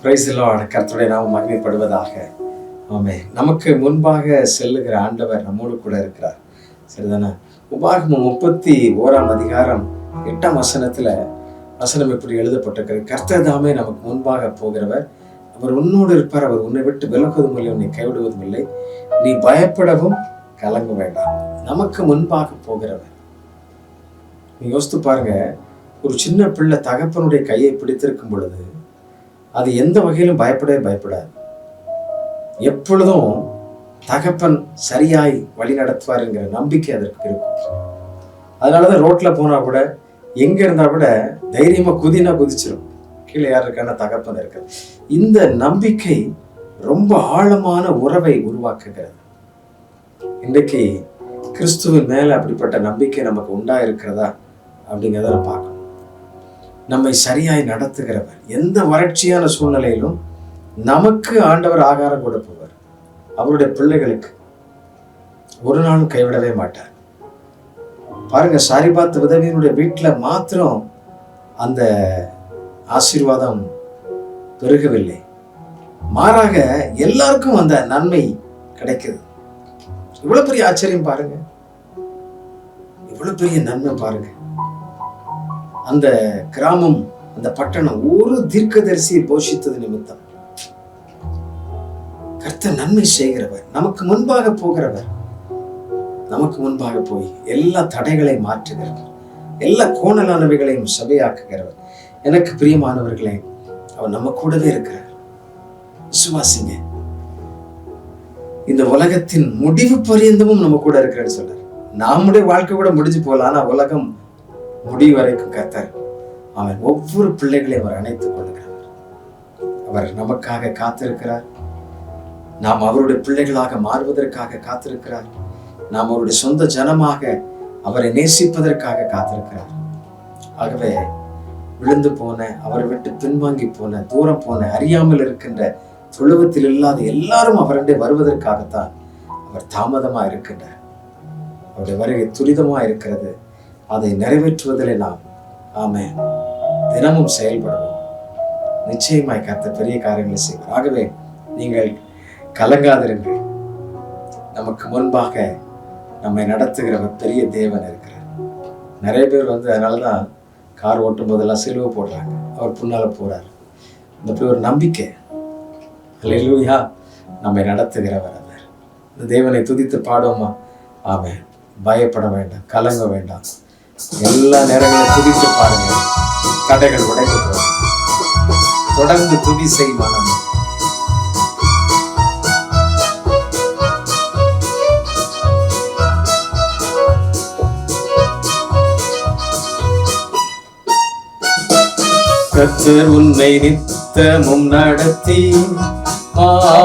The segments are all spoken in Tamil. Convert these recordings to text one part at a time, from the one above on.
Praise the Lord. கர்த்தருடைய நாமம் மகிமைப்படுவதாக. ஆமென். நமக்கு முன்பாக செல்லுகிற ஆண்டவர் நம்மோடு கூட இருக்கிறார். சரிதானே? உபாகமம் 31 8 வசனம் இப்படி எழுதப்பட்டிருக்கிறது. கர்த்தர் தாமே நமக்கு முன்பாக போகிறவர், அவர் உன்னோடு இருப்பார், அவர் உன்னை விட்டு விலகுவதும் இல்லை, உன்னை கைவிடுவதும் இல்லை, நீ பயப்படவும் கலங்க வேண்டாம். நமக்கு முன்பாக போகிறவர். நீ யோசித்து பாருங்க, ஒரு சின்ன பிள்ளை தகப்பனுடைய கையை பிடித்திருக்கும் பொழுது அது எந்த வகையிலும் பயப்படாது. எப்பொழுதும் தகப்பன் சரியாய் வழி நடத்துவார் என்கிற நம்பிக்கை அதற்கு இருக்கும். அதனாலதான் ரோட்ல போனா கூட, எங்க இருந்தா கூட தைரியமா குதிச்சிடும். கீழே யார் இருக்கான தகப்பன் இருக்கு. இந்த நம்பிக்கை ரொம்ப ஆழமான உறவை உருவாக்குகிறது. இன்றைக்கு கிறிஸ்துவின் மேல அப்படிப்பட்ட நம்பிக்கை நமக்கு உண்டா இருக்கிறதா அப்படிங்கிறத பார்க்கணும். நம்மை சரியாய் நடத்துகிறவர், எந்த வறட்சியான சூழ்நிலையிலும் நமக்கு ஆண்டவர் ஆகாரம் கொடுப்பவர். அவருடைய பிள்ளைகளுக்கு ஒரு நாளும் கைவிடவே மாட்டார். பாருங்க, சாரிபாத் விதவையினுடைய வீட்டுல மாத்திரம் அந்த ஆசீர்வாதம் பெருகவில்லை, மாறாக எல்லாருக்கும் அந்த நன்மை கிடைக்குது. இவ்வளவு பெரிய ஆச்சரியம் பாருங்க, இவ்வளவு பெரிய நன்மை பாருங்க. அந்த கிராமம், அந்த பட்டணம் ஒரு தீர்க்கதரிசியை போஷித்தது நிமித்தம் கர்த்தர் நன்மை செய்கிறவர், நமக்கு முன்பாக போகிறவர், நமக்கு முன்பாக போய் எல்லா தடைகளை மாற்றுகிறவர், எல்லா கோணலானவைகளையும் சபையாக்குகிறவர். எனக்கு பிரியமானவர்களே, அவர் நம்ம கூடவே இருக்கிறார். விசுவாசிங்க, இந்த உலகத்தின் முடிவு பரியந்தமும் நம்ம கூட இருக்கிறான்னு சொல்றார். நம்முடைய வாழ்க்கை கூட முடிஞ்சு போகலாம், ஆனா உலகம் முடிவு வரைக்கும் கர்த்தர் அவன் ஒவ்வொரு பிள்ளைகளையும் அவர் அணைத்துக் கொள்கிறார். அவர் நமக்காக காத்திருக்கிறார். நாம் அவருடைய பிள்ளைகளாக மாறுவதற்காக காத்திருக்கிறார். நாம் அவருடைய சொந்த ஜனமாக அவரை நேசிப்பதற்காக காத்திருக்கிறார். ஆகவே விழுந்து போன, அவரை விட்டு பின்வாங்கி போன, தூரம் போன, அறியாமல் இருக்கின்ற, தொழுவத்தில் இல்லாத எல்லாரும் அவருடைய வருவதற்காகத்தான் அவர் தாமதமா இருக்கின்றார். அவருடைய வருகை துரிதமா இருக்கிறது. அதை நிறைவேற்றுவதில் நாம் தினமும் செயல்படுவோம். நிச்சயமாய் கர்த்தர் பெரிய காரியங்களை செய்வார். ஆகவே நீங்கள் கலங்காதிருங்கள். நமக்கு முன்பாக நம்மை நடத்துகிறவர் பெரிய தேவன் இருக்கிறார். நிறைய பேர் அதனாலதான் கார் ஓட்டும் போதெல்லாம் சிலுவை போடுறாங்க, அவர் பின்னால போறார். இந்த ஒரு நம்பிக்கை, அல்லேலூயா, நம்மை நடத்துகிறவர் அவர். இந்த தேவனை துதித்து பாடுவோமா? ஆமென். பயப்பட வேண்டாம், கலங்க வேண்டாம். எல்லா நேரங்களும் துதித்து பாருங்க, தடைகள் உடைந்து போகும். தொடர்ந்து துதி செய் மனம். கர்த்தர் உன்னை நித்தமும் நடத்தி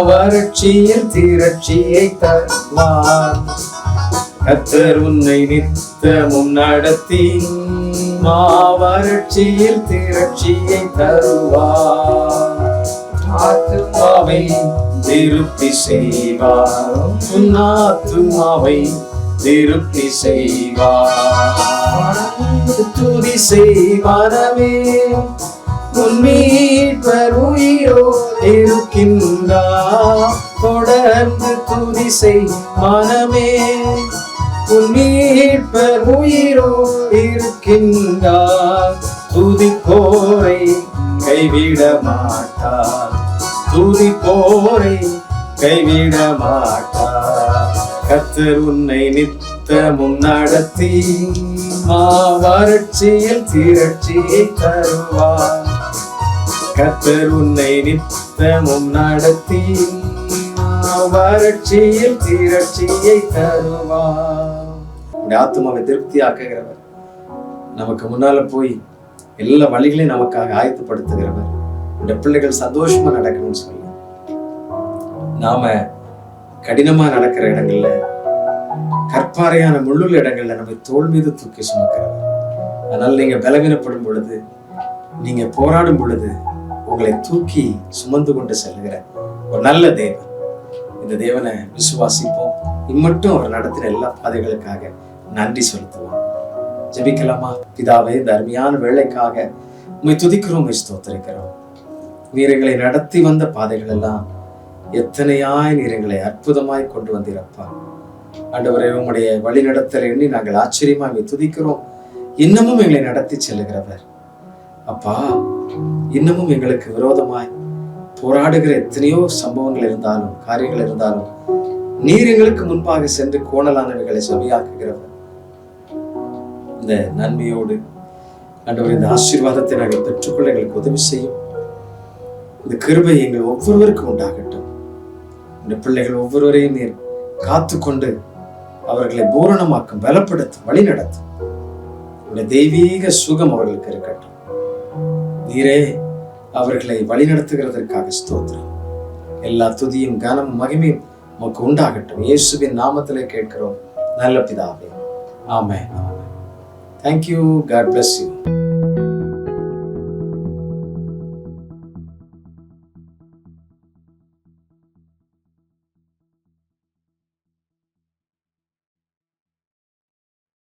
வறட்சியில் திரட்சியை தருவார். கர்த்தர் உன்னை நித்தமும் நடத்தி வறட்சியில் திரட்சியை தருவார். ஆத்துமாவை திருப்தி செய்வார், உன் ஆத்துமாவை திருப்தி செய்வார். துதி செய்வாரவே, உன் மீட்பர் உயிரோ இருக்கின்றார். தொடர்ந்து துதி செய் மனமே, உன் மீட்பர் உயிரோ இருக்கின்றார். துதிப்போரை கைவிட மாட்டார், துதிப்போரை கைவிட மாட்டார். கர்த்தர் உன்னை நித்தமும் நடத்தி வறட்சியில் திரட்சியை தருவார். கர்த்தர் உன்னை நித்தமும் நடத்தி வறட்சியில் திரட்சியை தருவார். உடைய ஆத்துமாவை திருப்தி ஆக்குகிறவர், நமக்கு முன்னால போய் எல்லா வழிகளையும் நமக்காக ஆயத்தப்படுத்துகிறவர். உடைய பிள்ளைகள் சந்தோஷமா நடக்கணும்னு சொல்லி, நாம கடினமா நடக்கிற இடங்கள்ல, கற்பாறையான முள்ளுள்ள இடங்கள்ல நம்ம தோள் மீது தூக்கி சுமக்கிறவர். அதனால நீங்க பலவீனப்படும் பொழுது, நீங்க போராடும் பொழுது உங்களை தூக்கி சுமந்து கொண்டு செல்லுகிற ஒரு நல்ல தேவன். இந்த தேவனை விசுவாசிப்போம். இம்மட்டும் அவர் நடத்தின எல்லா பாதைகளுக்காக நன்றி செலுத்துவோம். ஜெபிக்கலாமா? பிதாவே, இந்த அருமையான வேளைக்காக உம்மை துதிக்கிறோம், ஸ்தோத்திரிக்கிறோம். நீர் எங்களை நடத்தி வந்த பாதைகள் எல்லாம் எத்தனையாய் நீர் எங்களை அற்புதமாய் கொண்டு வந்தீரப்பா. ஆண்டவரே, உம்முடைய வழிநடத்தல் எண்ணி நாங்கள் ஆச்சரியமாக துதிக்கிறோம். இன்னமும் எங்களை நடத்தி செல்லுகிறவர் அப்பா. இன்னமும் எங்களுக்கு விரோதமாய் போராடுகிற எத்தனையோ சம்பவங்கள் இருந்தாலும், காரியங்கள் இருந்தாலும், நீர் எங்களுக்கு முன்பாக சென்று கோணலானவைகளை செவியாக்குகிறவர். இந்த நன்மையோடு ஆண்டவர் இந்த ஆசீர்வாதத்தை நாங்கள் பெற்றுக்கொள்ள எங்களுக்கு உதவி செய்யும். இந்த கிருபை எங்கள் ஒவ்வொருவருக்கும் உண்டாகட்டும். இந்த பிள்ளைகள் ஒவ்வொருவரையும் நீர் காத்து கொண்டு அவர்களை பூரணமாக்கும், பலப்படுத்தும், வழி நடத்தும். உடைய தெய்வீக சுகம் அவர்களுக்கு இருக்கட்டும். நீரே அவர்களை வழிநடத்துகிறதற்காக ஸ்தோத்திரம். எல்லா துதியும் கனமும் மகிமையும் உமக்கு உண்டாகட்டும். இயேசுவின் நாமத்திலே கேட்கிறோம் நல்ல பிதாவே. ஆமென். Thank you. God bless you.